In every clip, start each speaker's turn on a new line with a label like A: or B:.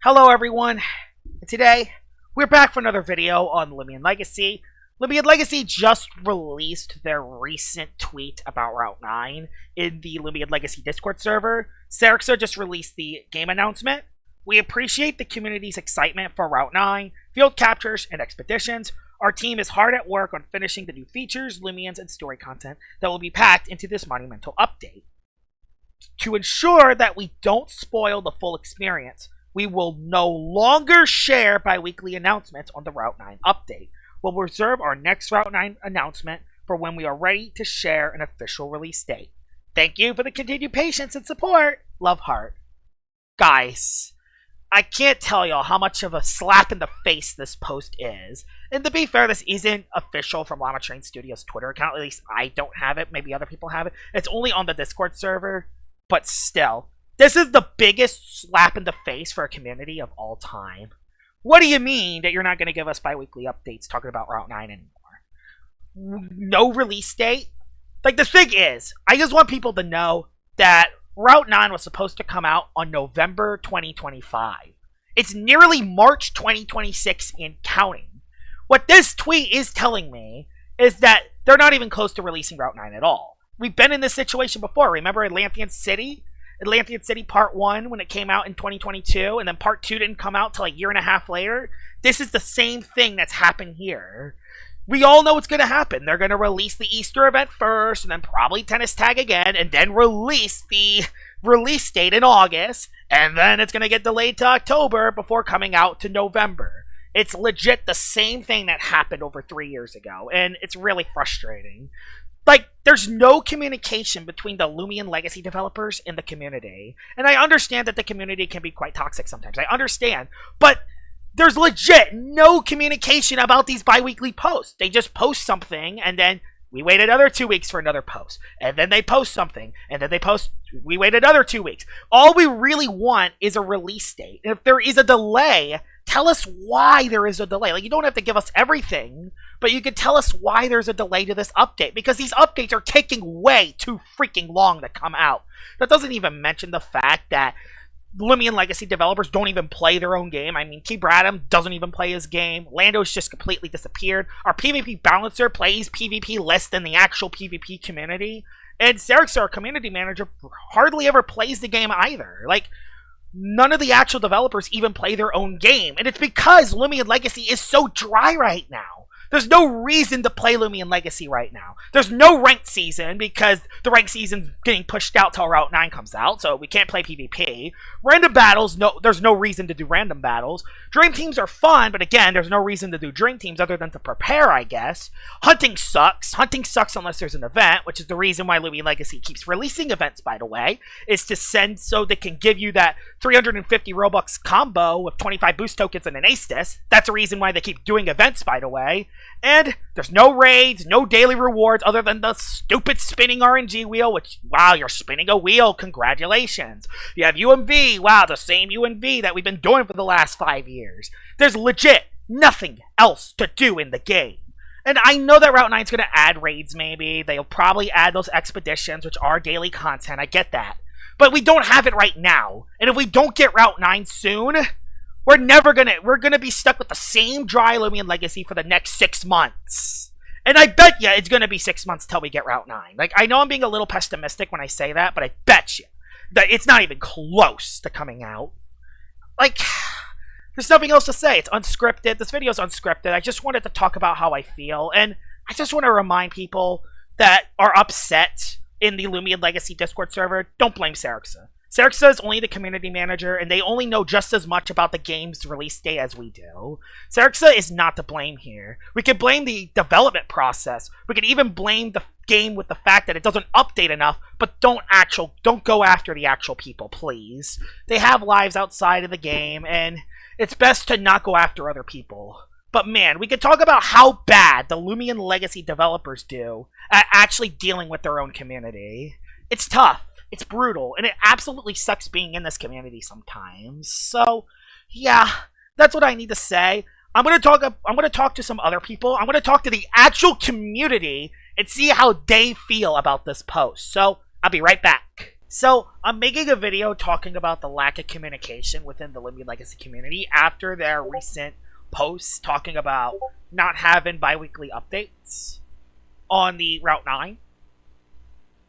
A: Hello everyone, and today we're back for another video on Loomian Legacy. Loomian Legacy just released their recent tweet about Route 9 in the Loomian Legacy Discord server. Serixa just released the game announcement. We appreciate the community's excitement for Route 9, field captures, and expeditions. Our team is hard at work on finishing the new features, Loomians, and story content that will be packed into this monumental update. To ensure that we don't spoil the full experience, we will no longer share bi-weekly announcements on the Route 9 update. We'll reserve our next Route 9 announcement for when we are ready to share an official release date. Thank you for the continued patience and support. Love, Heart. Guys, I can't tell y'all how much of a slap in the face this post is. And to be fair, this isn't official from Llama Train Studios' Twitter account. At least I don't have it. Maybe other people have it. It's only on the Discord server. But still, this is the biggest slap in the face for a community of all time. What do you mean that you're not going to give us bi-weekly updates talking about Route 9 anymore? No release date? Like, the thing is, I just want people to know that Route 9 was supposed to come out on November 2025. It's nearly March 2026 and counting. What this tweet is telling me is that they're not even close to releasing Route 9 at all. We've been in this situation before. Remember Atlantean City? Atlantean City Part 1 when it came out in 2022, and then Part 2 didn't come out till a year and a half later. This is the same thing that's happened here. We all know what's going to happen. They're going to release the Easter event first, and then probably Tennis Tag again, and then release the release date in August, and then it's going to get delayed to October before coming out to November. It's legit the same thing that happened over 3 years ago, and it's really frustrating. Like, there's no communication between the Loomian Legacy developers and the community. And I understand that the community can be quite toxic sometimes. I understand. But there's legit no communication about these bi-weekly posts. They just post something, and then we wait another 2 weeks for another post. And then they post something, and then they post, we wait another 2 weeks. All we really want is a release date. And if there is a delay, tell us why there is a delay. Like, you don't have to give us everything, but you can tell us why there's a delay to this update, because these updates are taking way too freaking long to come out. That doesn't even mention the fact that Loomian Legacy developers don't even play their own game. I mean, T. Bradham doesn't even play his game. Lando's just completely disappeared. Our PvP balancer plays PvP less than the actual PvP community. And Serixa, our community manager, hardly ever plays the game either. Like, none of the actual developers even play their own game. And it's because Loomian Legacy is so dry right now. There's no reason to play Loomian Legacy right now. There's no ranked season because the ranked season's getting pushed out till Route 9 comes out, so we can't play PvP. Random battles, there's no reason to do random battles. Dream teams are fun, but again, there's no reason to do dream teams other than to prepare, I guess. Hunting sucks. Hunting sucks unless there's an event, which is the reason why Loomian Legacy keeps releasing events, by the way, is to send so they can give you that 350 Robux combo with 25 boost tokens and an Aestus. That's the reason why they keep doing events, by the way. And there's no raids, no daily rewards other than the stupid spinning RNG wheel, which, wow, you're spinning a wheel, congratulations. You have UMV, wow, the same UMV that we've been doing for the last 5 years. There's legit nothing else to do in the game. And I know that Route 9's going to add raids, maybe. They'll probably add those expeditions, which are daily content, I get that. But we don't have it right now. And if we don't get Route 9 soon, we're gonna be stuck with the same dry Loomian Legacy for the next 6 months. And I bet you it's gonna be 6 months till we get Route 9. Like, I know I'm being a little pessimistic when I say that, but I bet you that it's not even close to coming out. Like, there's nothing else to say. It's unscripted. This video's unscripted. I just wanted to talk about how I feel, and I just want to remind people that are upset in the Loomian Legacy Discord server, don't blame Serixa. Serixa is only the community manager, and they only know just as much about the game's release date as we do. Serixa is not to blame here. We could blame the development process. We could even blame the game with the fact that it doesn't update enough, but don't go after the actual people, please. They have lives outside of the game, and it's best to not go after other people. But man, we could talk about how bad the Loomian Legacy developers do at actually dealing with their own community. It's tough. It's brutal, and it absolutely sucks being in this community sometimes. So, yeah, that's what I need to say. I'm gonna talk to some other people. I'm gonna talk to the actual community and see how they feel about this post. So, I'll be right back. So, I'm making a video talking about the lack of communication within the Loomian Legacy community after their recent posts talking about not having biweekly updates on the Route 9.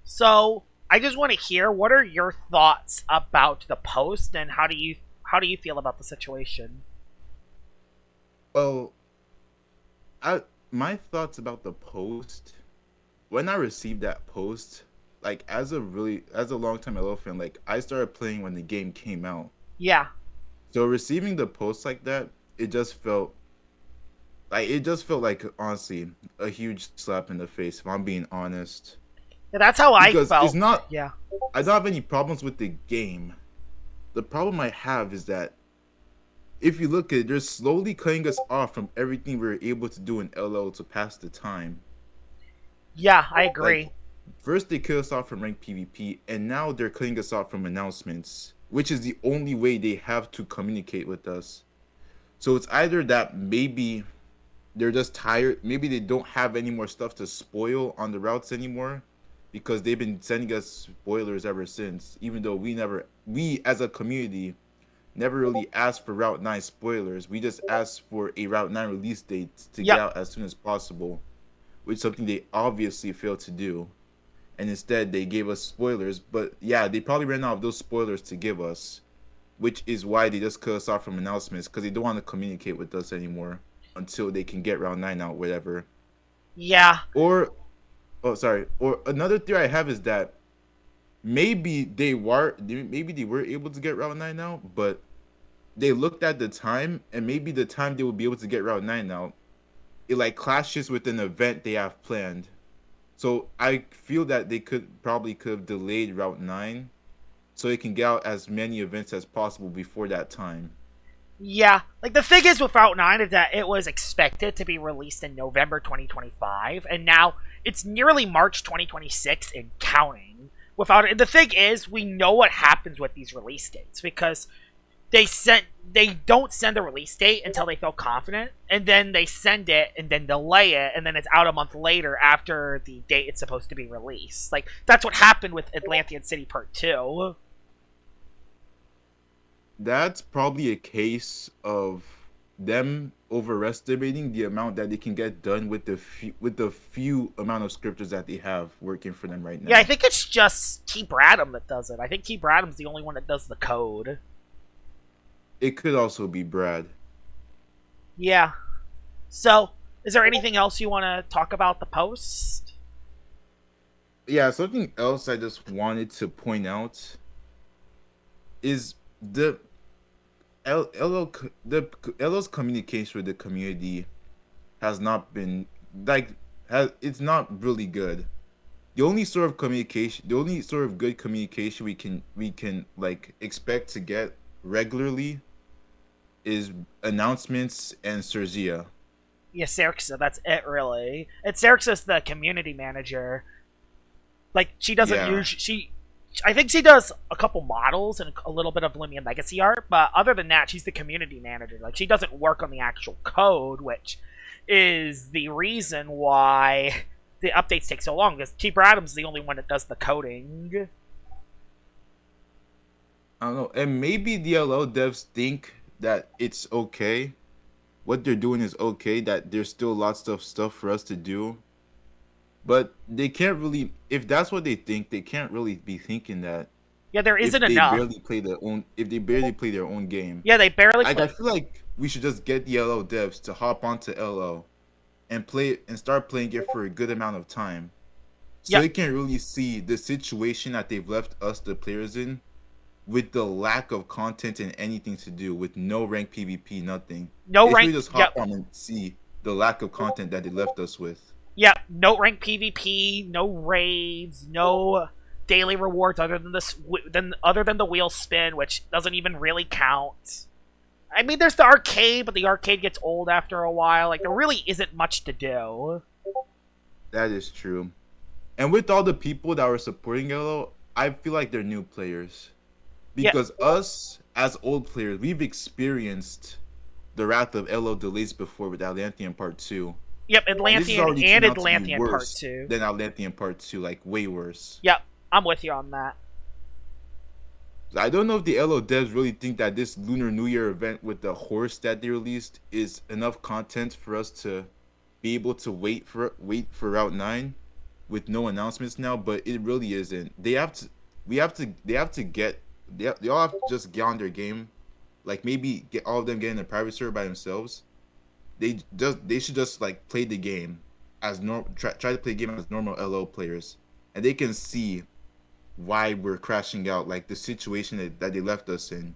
A: So, I just want to hear what are your thoughts about the post and how do you feel about the situation?
B: Well, I my thoughts about the post when I received that post, like as a long time LO fan, like I started playing when the game came out.
A: Yeah.
B: So receiving the post like that, it just felt like honestly a huge slap in the face if I'm being honest.
A: Yeah, that's how I
B: Because it's
A: felt.
B: not
A: Yeah.
B: I don't have any problems with the game. The problem I have is that if you look at it, they're slowly cutting us off from everything we were able to do in LO to pass the time.
A: Yeah, I
B: Like
A: agree.
B: first they cut us off from ranked PvP, and now they're cutting us off from announcements, which is the only way they have to communicate with us. So it's either that maybe they're just tired, maybe they don't have any more stuff to spoil on the routes anymore, because they've been sending us spoilers ever since. Even though we as a community never really asked for Route 9 spoilers, we just asked for a Route 9 release date to get
A: Yep.
B: out as soon as possible, which is something they obviously failed to do, and instead they gave us spoilers. But yeah, they probably ran out of those spoilers to give us, which is why they just cut us off from announcements because they don't want to communicate with us anymore until they can get round 9 out, whatever.
A: Yeah.
B: Or oh, sorry. Or another theory I have is that maybe they were able to get round 9 out, but they looked at the time and maybe the time they would be able to get round 9 out, it like clashes with an event they have planned. So I feel that they could have delayed Route 9 so it can get out as many events as possible before that time.
A: Yeah. Like the thing is with Route 9 is that it was expected to be released in November 2025 and now it's nearly March 2026 and counting. Without it, the thing is, we know what happens with these release dates because they don't send a release date until they feel confident, and then they send it and then delay it, and then it's out a month later after the date it's supposed to be released. Like that's what happened with Atlantean City Part 2.
B: That's probably a case of them overestimating the amount that they can get done with with the few amount of scripters that they have working for them right
A: Yeah, I
B: now.
A: think it's just T. Bradham that does it. I think T. Bradham's the only one that does the code.
B: It could also be Brad.
A: Yeah. So, is there anything else you want to talk about the post?
B: Yeah, something else I just wanted to point out is the LO the LO's communication with the community has not been like has it's not really good. The only sort of good communication we can like expect to get regularly is announcements and Cerzia.
A: Yeah, Serixa, that's it really. And Serixa's the community manager. Like she doesn't
B: Yeah,
A: use she I think she does a couple models and a little bit of Loomian Legacy art, but other than that, she's the community manager. Like she doesn't work on the actual code, which is the reason why the updates take so long. Because Keeper Adams is the only one that does the coding.
B: I don't know, and maybe the LO devs think that it's okay. What they're doing is okay. That there's still lots of stuff for us to do, but they can't really. If that's what they think, they can't really be thinking that
A: Yeah, there isn't enough.
B: if they barely play their own game.
A: Yeah, they barely
B: Like I
A: play.
B: feel like we should just get the LO devs to hop onto LO and play and start playing it for a good amount of time, so
A: Yeah,
B: they can really see the situation that they've left us the players in, with the lack of content and anything to do, with no rank PvP, nothing.
A: no
B: They should
A: rank.
B: just hop
A: Yep,
B: on and see the lack of content that they left us with.
A: yep. No rank PvP, no raids, no daily rewards other than the wheel spin, which doesn't even really count. I mean, there's the arcade, but the arcade gets old after a while. Like, there really isn't much to do.
B: That is true. And with all the people that were supporting LO, I feel like they're new players.
A: Yeah,
B: Because us, as old players, we've experienced the wrath of LO delays before with Atlantean Part 2.
A: yep,
B: And this has
A: Atlantean
B: already
A: and
B: turned out to be
A: Atlantean Part
B: worse
A: 2.
B: than Atlantean Part 2, like way worse.
A: Yep, I'm with you on that.
B: I don't know if the LO devs really think that this Lunar New Year event with the horse that they released is enough content for us to be able to wait for Route 9 with no announcements now, but it really isn't. They all have to just get on their game. Like maybe get all of them getting a private server by themselves. They should just like play the game as try to play the game as normal LO players, and they can see why we're crashing out, like the situation that they left us in.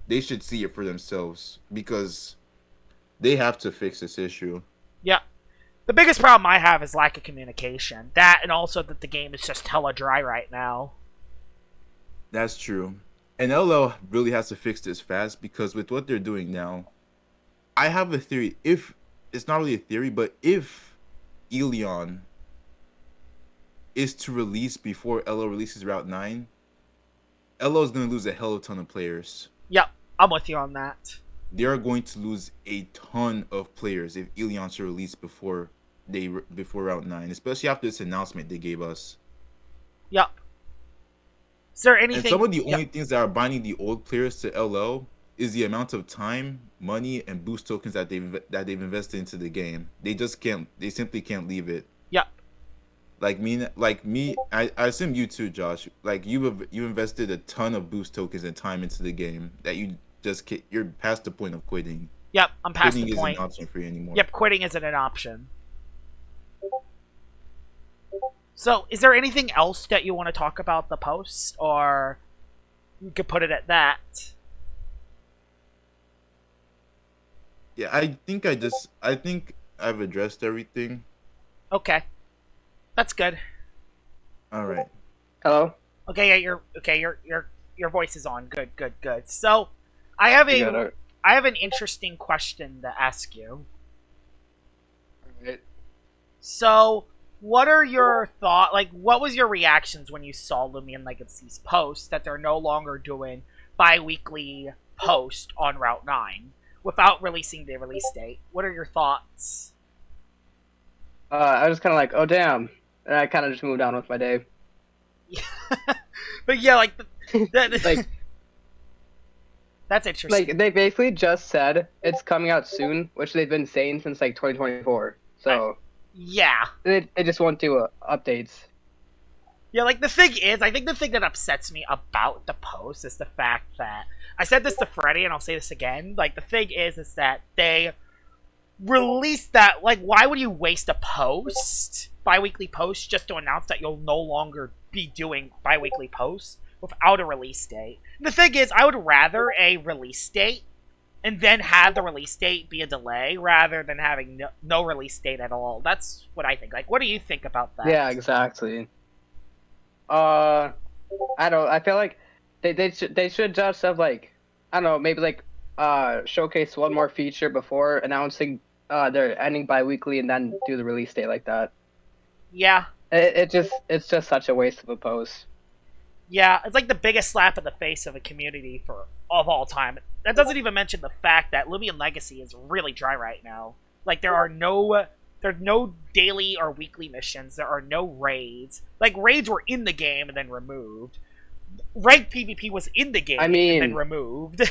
B: They should see it for themselves because they have to fix this issue.
A: Yeah. The biggest problem I have is lack of communication. That, and also that the game is just hella dry right now.
B: That's true. And LL really has to fix this fast because with what they're doing now, I have a theory. If it's not really a theory, but if Elion is to release before LO releases Route 9, LO is going to lose a hell of a ton of players.
A: Yep, I'm with you on that.
B: They are going to lose a ton of players if Elion should release before Route 9, especially after this announcement they gave us.
A: Yep. Is there anything?
B: And some of the only things that are binding the old players to LO is the amount of time, money, and boost tokens that they've invested into the game. They just can't. They simply can't leave it.
A: Yep.
B: Like me, I assume you too, Josh. Like you invested a ton of boost tokens and time into the game that you're past the point of quitting.
A: Yep, I'm past
B: quitting
A: the point.
B: Isn't an option for you anymore.
A: Yep, quitting isn't an option. So, is there anything else that you want to talk about the post, or you could put it at that?
B: Yeah, I think I've addressed everything.
A: Okay. That's good.
B: All right.
C: Hello?
A: Okay, yeah, your voice is on. Good. So, I have an interesting question to ask you.
C: Alright.
A: So, what are your thoughts? Like, what was your reactions when you saw Loomian Legacy's post that they're no longer doing bi-weekly post on Route 9 without releasing the release date? What are your thoughts?
C: I was kind of like, oh damn, and I kind of just moved on with my day.
A: But yeah, like,
C: Like,
A: that's interesting.
C: like they basically just said it's coming out soon, which they've been saying since like 2024. So
A: Yeah.
C: they just won't do updates.
A: Yeah, like, the thing is, I think the thing that upsets me about the post is the fact that, I said this to Freddy, and I'll say this again, like, the thing is that they released that, like, why would you waste a post, bi-weekly post, just to announce that you'll no longer be doing bi-weekly posts without a release date? And the thing is, I would rather a release date, and then have the release date be a delay, rather than having no release date at all. That's what I think. Like, what do you think about that?
C: Yeah, exactly. I feel like they should just have like, I don't know, maybe like showcase one more feature before announcing they're ending bi-weekly and then do the release date like that.
A: Yeah.
C: It's just such a waste of a post.
A: Yeah, it's like the biggest slap in the face of a community of all time. That doesn't even mention the fact that Loomian Legacy is really dry right now. Like, there are no daily or weekly missions. There are no raids. Like, raids were in the game and then removed. Ranked PvP was in the game and then removed.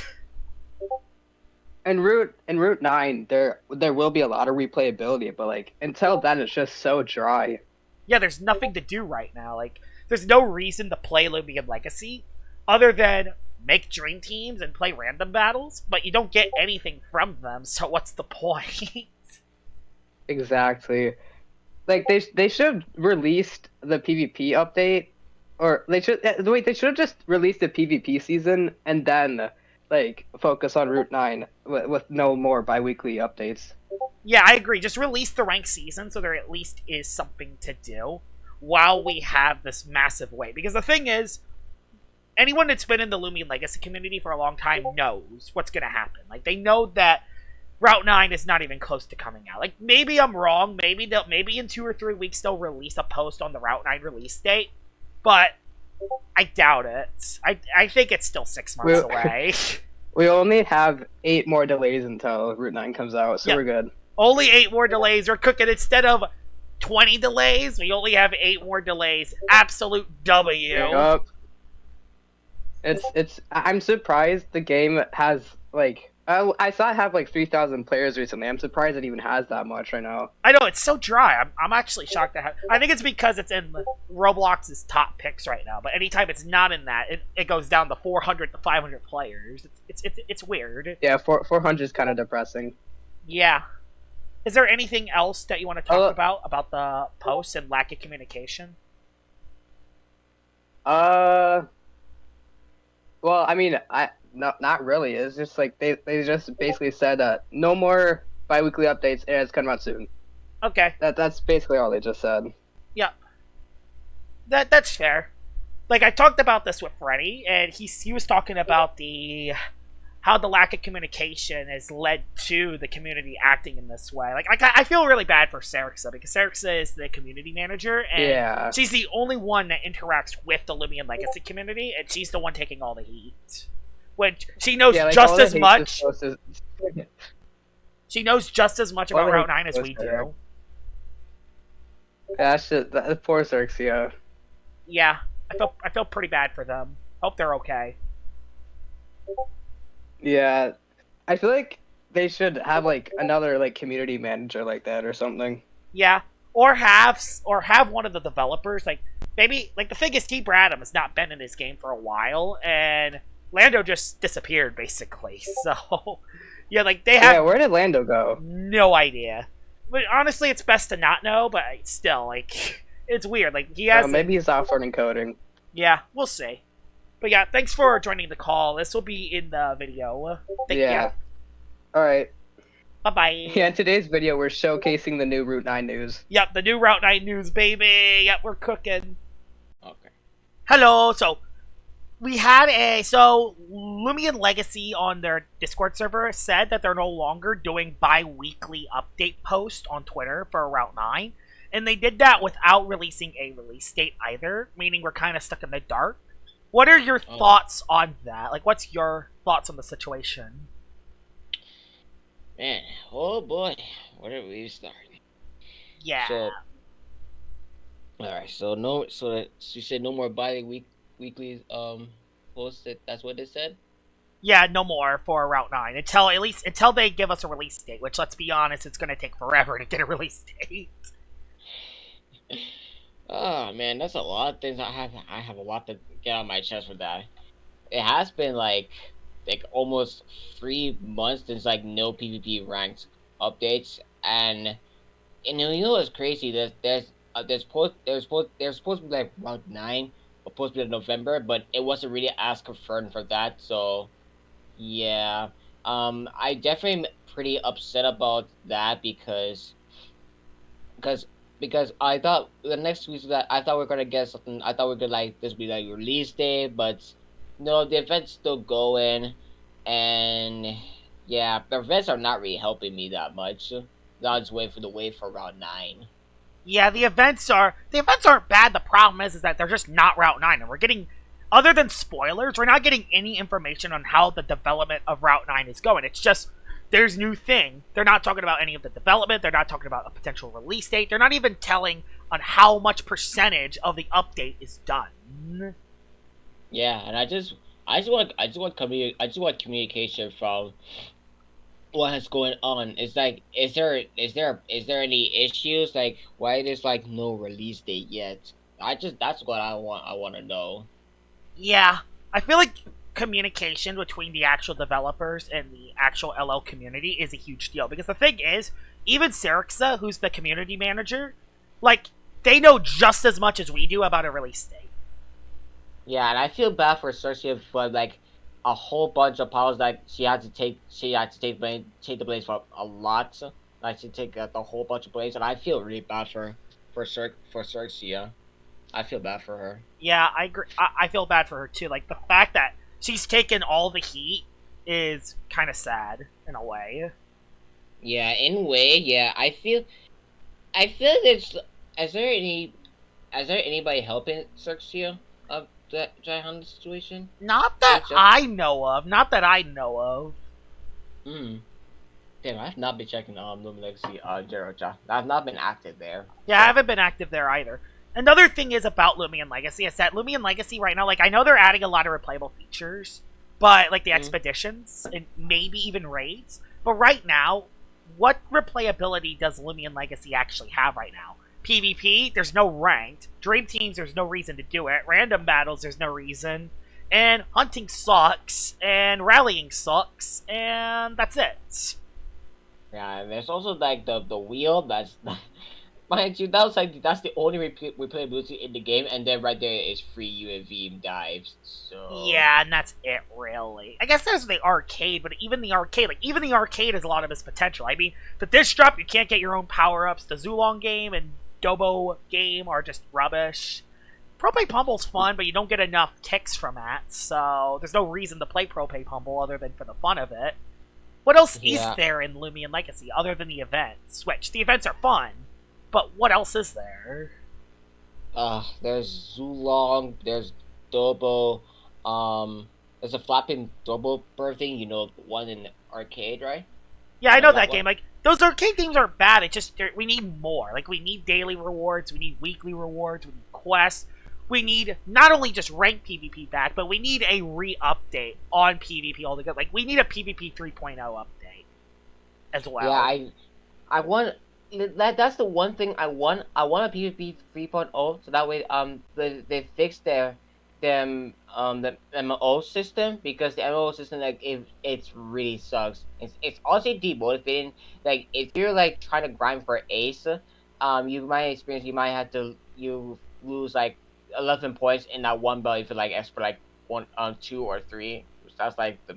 C: In Route 9, there will be a lot of replayability, but like until then, it's just so dry.
A: Yeah, there's nothing to do right now. Like, there's no reason to play Loomian Legacy other than make dream teams and play random battles, but you don't get anything from them, so what's the point?
C: Exactly. Like they should have released the PvP update, or they should have just released the PvP season and then like focus on Route 9 with no more bi-weekly updates.
A: Yeah, I agree. Just release the ranked season so there at least is something to do while we have this massive wait. Because the thing is, anyone that's been in the Loomian Legacy community for a long time knows what's going to happen. Like, they know that Route 9 is not even close to coming out. Like, maybe I'm wrong. Maybe in 2 or 3 weeks they'll release a post on the Route 9 release date. But I doubt it. I think it's still 6 months away.
C: We only have 8 more delays until Route 9 comes out, so we're good.
A: Only 8 more delays. We're cooking. Instead of 20 delays, we only have 8 more delays. Absolute W.
C: Yep. I'm surprised the game has like I saw it have like 3,000 players recently. I'm surprised it even has that much right now.
A: I know it's so dry. I'm actually shocked that. I think it's because it's in Roblox's top picks right now. But anytime it's not in that, it goes down to 400 to 500 players. It's weird.
C: Yeah, 400 is kind of depressing.
A: Yeah. Is there anything else that you want to talk about the posts and lack of communication?
C: Well, I mean, not really. It's just like they just basically said no more biweekly updates. It's coming out soon.
A: Okay.
C: That's basically all they just said.
A: Yeah. That's fair. Like I talked about this with Freddy, and he was talking about how the lack of communication has led to the community acting in this way. Like I feel really bad for Serixa because Serixa is the community manager, and she's the only one that interacts with the Loomian Legacy community, and she's the one taking all the heat. When she knows just as much. She knows just as much about Route 9 as we do.
C: Yeah, that poor Serixa.
A: Yeah, I feel pretty bad for them. Hope they're okay.
C: Yeah, I feel like they should have like another like community manager like that or something.
A: Yeah, or have one of the developers like maybe like the thing is T. Bradham has not been in his game for a while, and Lando just disappeared basically. So yeah, like they have.
C: Yeah, where did Lando go?
A: No idea. But honestly, it's best to not know. But still, like it's weird. Like he has.
C: Maybe he's off learning coding.
A: Yeah, we'll see. But yeah, thanks for joining the call. This will be in the video. Thank you.
C: Alright.
A: Bye-bye.
C: Yeah, in today's video, we're showcasing the new Route 9 news.
A: Yep, the new Route 9 news, baby. Yep, we're cooking.
D: Okay.
A: Hello. So, we had Loomian Legacy on their Discord server said that they're no longer doing bi-weekly update posts on Twitter for Route 9. And they did that without releasing a release date either, meaning we're kind of stuck in the dark. What are your thoughts on that? Like, what's your thoughts on the situation?
D: Man, oh boy, where did we start?
A: Yeah.
D: So, all right. So you said no more weekly posts. That's what they said.
A: Yeah, no more for Route 9 until they give us a release date. Which, let's be honest, it's going to take forever to get a release date.
D: Oh man, that's a lot of things. I have a lot to get on my chest for that. It has been like almost 3 months since like no PvP ranked updates, and you know what's crazy? There's supposed to be like Route 9, supposed to be in November, but it wasn't really as confirmed for that. So yeah, I definitely am pretty upset about that because I thought the next week that I thought we are gonna get something. I thought we are gonna like this be like release day, but no, the event's still going, and yeah, the events are not really helping me that much. Now just wait for Route 9.
A: Yeah, the events aren't bad. The problem is that they're just not Route 9, and we're getting, other than spoilers, we're not getting any information on how the development of Route 9 is going. It's just there's new thing. They're not talking about any of the development. They're not talking about a potential release date. They're not even telling on how much percentage of the update is done.
D: Yeah, and I just want communication from what is going on. It's like, is there any issues? Like, why there's like no release date yet? That's what I want to know.
A: Yeah, I feel like communication between the actual developers and the actual LL community is a huge deal, because the thing is, even Serixa, who's the community manager, like, they know just as much as we do about a release date.
D: Yeah, and I feel bad for Cersei, but like a whole bunch of powers, like she had to take the blades for a lot. Like she take the whole bunch of blades, and I feel really bad for Cersei. Yeah. I feel bad for her.
A: Yeah, I agree. I feel bad for her too. Like, the fact that she's taken all the heat is kind of sad in a way.
D: Yeah, in a way, yeah. I feel there's is there anybody helping Cersei of that Jaihan situation?
A: Not that I know of. Not that I know of.
D: Damn, I've not been checking Loomian Legacy I've not been active there.
A: Yeah, I haven't been active there either. Another thing is about Loomian Legacy is that Loomian Legacy right now, like, I know they're adding a lot of replayable features, but like the expeditions and maybe even raids. But right now, what replayability does Loomian Legacy actually have right now? PvP, there's no ranked. Dream teams, there's no reason to do it. Random battles, there's no reason. And hunting sucks, and rallying sucks, and that's it.
D: Yeah, and there's also like the wheel. That's mind you, that's the only replayability in the game, and then right there is free UAV dives. So
A: Yeah, and that's it, really. I guess there's the arcade, but even the arcade has a lot of its potential. I mean, the disc drop, you can't get your own power-ups. The Zulong game and Dobo game are just rubbish. Propay Pumble's fun, but you don't get enough ticks from that, so there's no reason to play Propay Pumble other than for the fun of it. What else is there in Loomian Legacy other than the events? Which, the events are fun, but what else is there?
D: There's Zulong, there's Dobo, there's a flapping Dobo birthing, you know, the one in the arcade, right?
A: Yeah, I know that game. Like, those arcade games aren't bad, it's just, we need more. Like, we need daily rewards, we need weekly rewards, we need quests. We need not only just ranked PvP back, but we need a re-update on PvP altogether. Like, we need a PvP 3.0 update as well.
D: Yeah, I want that's the one thing I want. I want a PvP 3.0 so that way they fix the MMO system, because the MMO system, like, it's really sucks. It's also demotivating. Like, if you're like trying to grind for ace, you might have to lose like 11 points in that one belly for like for like 2 or 3. That's like the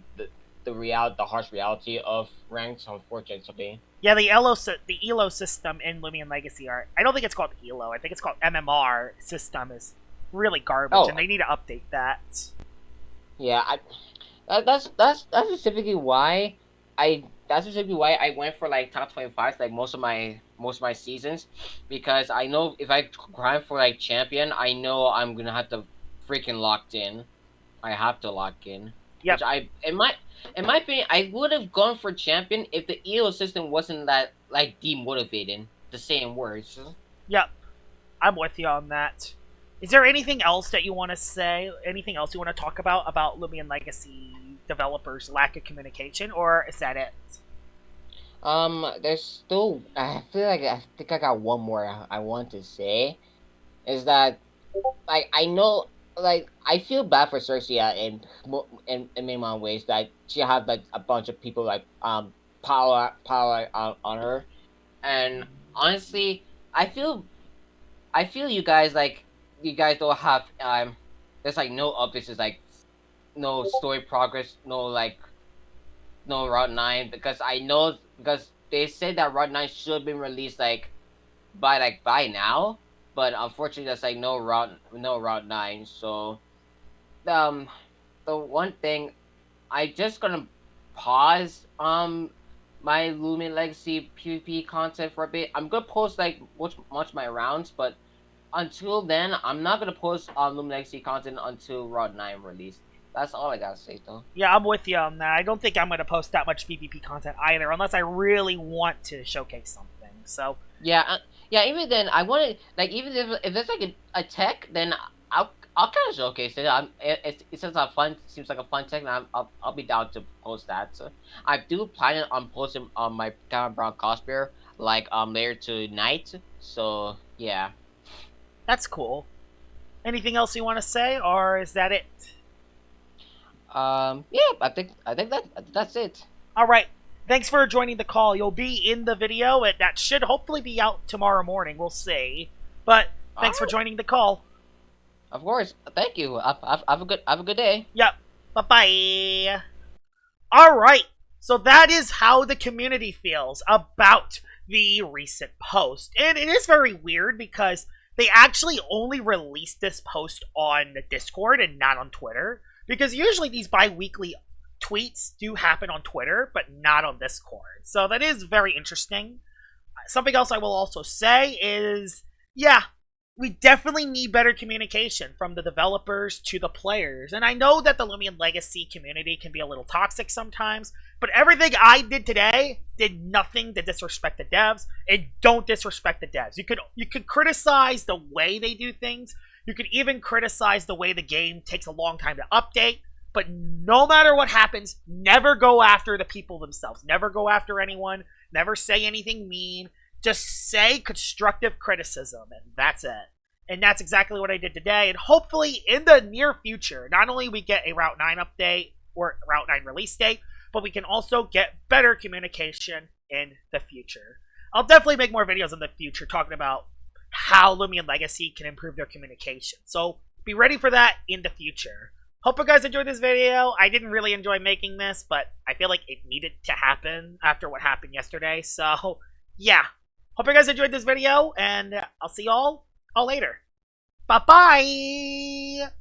D: harsh reality of ranks, unfortunately.
A: Yeah, the ELO system in Loomian Legacy I don't think it's called ELO. I think it's called MMR system is really garbage, and they need to update that.
D: Yeah, that's specifically why I went for like top 25 like most of my seasons, because I know if I grind for like champion, I know I'm gonna have to freaking locked in. I have to lock in.
A: Yep.
D: Which in my opinion, I would have gone for champion if the EO system wasn't that like demotivating. The same words.
A: Yep, I'm with you on that. Is there anything else that you want to say? Anything else you want to talk about Loomian Legacy developers' lack of communication, or is that it?
D: There's still. I think I got one more I want to say. Is that like I know, like, I feel bad for Cersei in many ways, that she had like a bunch of people like power on her, and honestly, I feel you guys don't have there's like no updates, there's like no story progress, no Route 9, because they said that Route 9 should have been released by now, but unfortunately there's like no Route 9. So the one thing, I just gonna pause my Loomian Legacy PvP content for a bit. I'm gonna post like much my rounds, but until then, I'm not gonna post Loomian Legacy content until Route 9 release. That's all I gotta say, though.
A: Yeah, I'm with you on that. I don't think I'm gonna post that much PvP content either, unless I really want to showcase something. So
D: yeah, Even then, I want to like, even if there's like a tech, then I'll kind of showcase it. It seems like a fun tech, and I'll be down to post that. So I do plan on posting on my Cameron Brown cosplayer like later tonight. So yeah.
A: That's cool. Anything else you want to say, or is that it?
D: Yeah, I think that's it.
A: All right. Thanks for joining the call. You'll be in the video, and that should hopefully be out tomorrow morning. We'll see. But thanks for joining the call.
D: Of course. Thank you. Have a good day.
A: Yep. Bye-bye. All right. So that is how the community feels about the recent post. And it is very weird because they actually only released this post on the Discord and not on Twitter. Because usually these bi-weekly tweets do happen on Twitter, but not on Discord. So that is very interesting. Something else I will also say is, yeah, we definitely need better communication from the developers to the players. And I know that the Loomian Legacy community can be a little toxic sometimes, But everything I did today did nothing to disrespect the devs, and don't disrespect the devs. You could criticize the way they do things. You could even criticize the way the game takes a long time to update. But no matter what happens, never go after the people themselves. Never go after anyone. Never say anything mean. Just say constructive criticism, and that's it. And that's exactly what I did today. And hopefully in the near future, not only we get a Route 9 update or Route 9 release date, but we can also get better communication in the future. I'll definitely make more videos in the future talking about how Loomian Legacy can improve their communication. So be ready for that in the future. Hope you guys enjoyed this video. I didn't really enjoy making this, but I feel like it needed to happen after what happened yesterday. So yeah, hope you guys enjoyed this video, and I'll see y'all later. Bye-bye!